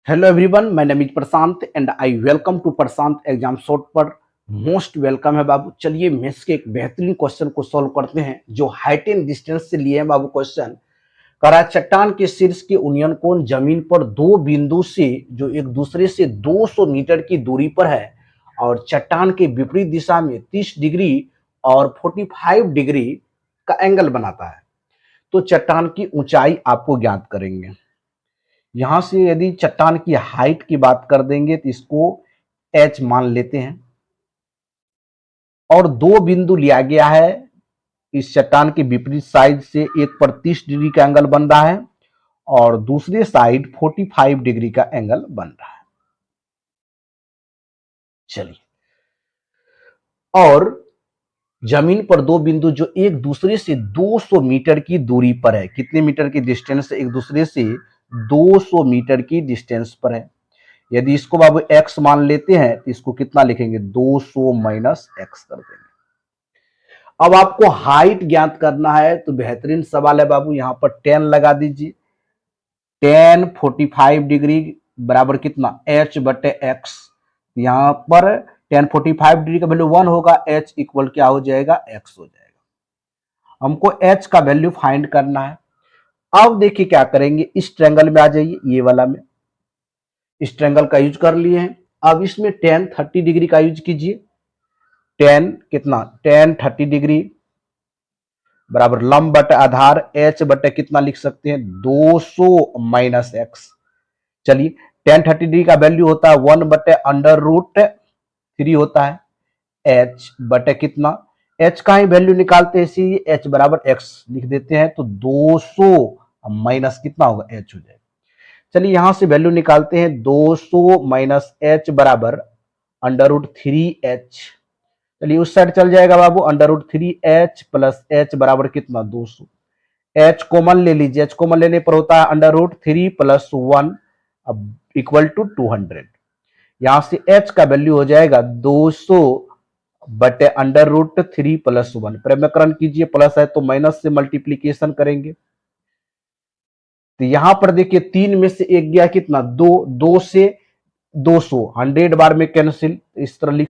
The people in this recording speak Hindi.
Hello everyone, my name is Prashant and I welcome to Prashant exam short पर। मोस्ट वेलकम है बाबू। चलिए मैथ्स के एक बेहतरीन क्वेश्चन को सॉल्व करते हैं जो हाइट एंड डिस्टेंस से लिए हैं बाबू। क्वेश्चन करा चट्टान के शीर्ष के उन्नयन कोण जमीन पर दो बिंदु से जो एक दूसरे से 200 मीटर की दूरी पर है और चट्टान के विपरीत दिशा में 30 डिग्री और 45 डिग्री का एंगल बनाता है। तो चट्टान की ऊंचाई आपको ज्ञात करेंगे। यहां से यदि चट्टान की हाइट की बात कर देंगे तो इसको h मान लेते हैं और दो बिंदु लिया गया है। इस चट्टान के विपरीत साइड से एक पर 30 डिग्री का एंगल बन रहा है और दूसरे साइड 45 डिग्री का एंगल बन रहा है। चलिए, और जमीन पर दो बिंदु जो एक दूसरे से 200 मीटर की दूरी पर है। कितने मीटर की डिस्टेंस? एक दूसरे से 200 मीटर की डिस्टेंस पर है। यदि इसको बाबू x मान लेते हैं तो इसको कितना लिखेंगे? 200 माइनस x कर देंगे। अब आपको हाइट ज्ञात करना है तो बेहतरीन सवाल है बाबू। यहां पर 10 लगा दीजिए। 10 45 डिग्री बराबर कितना? h बटे x। यहां पर 10 45 डिग्री का वैल्यू 1 होगा, h इक्वल क्या हो जाएगा? x हो जाएगा। हमको h का वैल्यू फाइंड करना है। अब देखिए क्या करेंगे, इस ट्रायंगल में आ जाइए, ये वाला में इस ट्रायंगल का यूज कर लिए हैं। अब इसमें 10 30 डिग्री का यूज कीजिए। 10 कितना? 10 30 डिग्री बराबर लंब बटे आधार h बटे कितना लिख सकते हैं? 200 माइनस एक्स। चलिए, 10 30 डिग्री का वैल्यू होता है 1 बटे अंडर रूट 3 होता है h बटे कितना? h का ही वैल्यू निकालते हैं, इसी h बराबर x लिख देते हैं तो 200 माइनस कितना होगा? h हो जाएगा। चलिए यहां से वैल्यू निकालते हैं। 200 माइनस एच बराबर अंडर रूट 3h। चलिए उस साइड चल जाएगा बाबू। Under root 3h plus h बराबर कितना? 200। h कॉमन ले लीजिए। h कॉमन लेने पर होता है अंडर रूट 3 प्लस 1 अब इक्वल टू 200। यहां से h का वैल्यू हो जाएगा 200 बटे अंडर रूट 3 प्लस 1। प्रमेयकरण कीजिए, प्लस है तो माइनस से मल्टीप्लीकेशन करेंगे। तो यहां पर देखिए 3 में से एक गया कितना? 2 2 से 200 100 बार में कैंसिल। इस तरह लिख